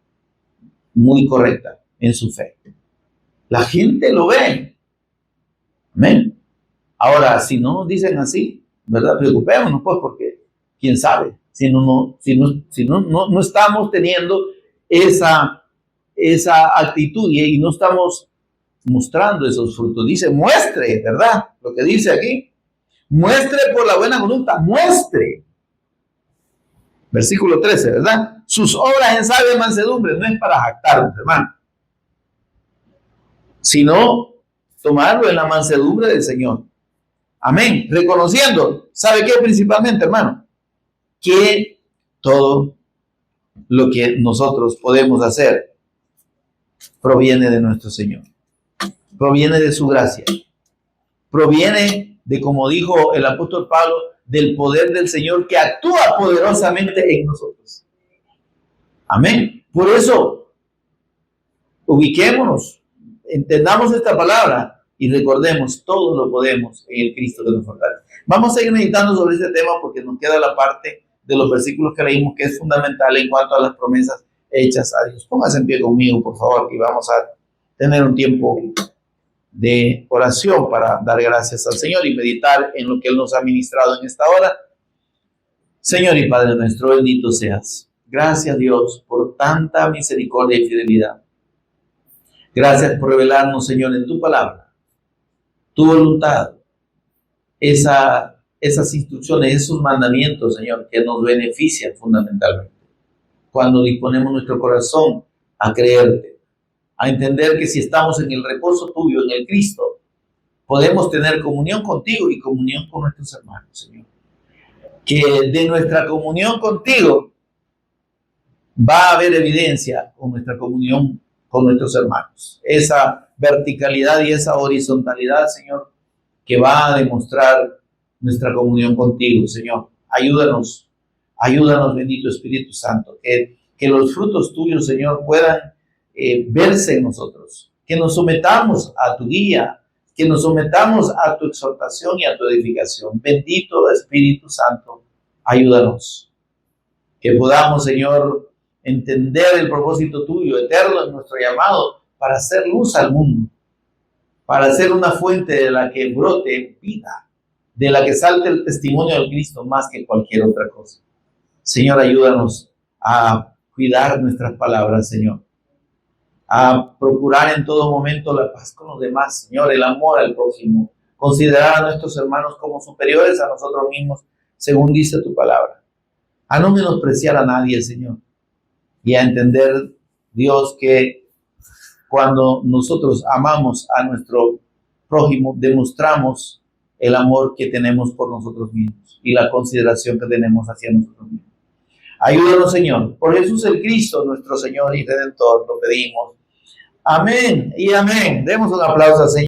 Speaker 1: muy correcta en su fe. La gente lo ve. Amén. Ahora, si no nos dicen así, ¿verdad? Preocupémonos, pues, porque quién sabe, si no estamos teniendo esa actitud y no estamos mostrando esos frutos. Dice, muestre, ¿verdad? Lo que dice aquí. Muestre por la buena conducta, muestre. Versículo 13, ¿verdad? Sus obras en sabia mansedumbre. No es para jactarnos, hermano, sino tomarlo en la mansedumbre del Señor. Amén. Reconociendo, ¿sabe qué? Principalmente, hermano, que todo lo que nosotros podemos hacer proviene de nuestro Señor. Proviene de su gracia. Proviene de, como dijo el apóstol Pablo, del poder del Señor que actúa poderosamente en nosotros. Amén. Por eso, ubiquémonos, entendamos esta palabra. y recordemos, todo lo podemos en el Cristo que nos fortalece. Vamos a ir meditando sobre este tema porque nos queda la parte de los versículos que leímos que es fundamental en cuanto a las promesas hechas a Dios. Póngase en pie conmigo, por favor, y vamos a tener un tiempo de oración para dar gracias al Señor y meditar en lo que Él nos ha ministrado en esta hora. Señor y Padre nuestro, bendito seas. Gracias, Dios, por tanta misericordia y fidelidad. Gracias por revelarnos, Señor, en tu palabra, tu voluntad, esas instrucciones, esos mandamientos, Señor, que nos benefician fundamentalmente. Cuando disponemos nuestro corazón a creerte, a entender que si estamos en el reposo tuyo, en el Cristo, podemos tener comunión contigo y comunión con nuestros hermanos, Señor. Que de nuestra comunión contigo va a haber evidencia con nuestra comunión con nuestros hermanos. Esa verticalidad y esa horizontalidad, Señor, que va a demostrar nuestra comunión contigo, Señor. Ayúdanos, bendito Espíritu Santo, que los frutos tuyos, Señor, puedan verse en nosotros, que nos sometamos a tu guía, que nos sometamos a tu exhortación y a tu edificación. Bendito Espíritu Santo, ayúdanos, que podamos, Señor, entender el propósito tuyo eterno en nuestro llamado para hacer luz al mundo, para ser una fuente de la que brote vida, de la que salte el testimonio del Cristo más que cualquier otra cosa. Señor, ayúdanos a cuidar nuestras palabras, Señor, a procurar en todo momento la paz con los demás, Señor, el amor al prójimo, considerar a nuestros hermanos como superiores a nosotros mismos, según dice tu palabra, a no menospreciar a nadie, Señor, y a entender, Dios, que cuando nosotros amamos a nuestro prójimo, demostramos el amor que tenemos por nosotros mismos y la consideración que tenemos hacia nosotros mismos. Ayúdanos, Señor, por Jesús el Cristo, nuestro Señor y Redentor, lo pedimos. Amén y amén. Demos un aplauso al Señor.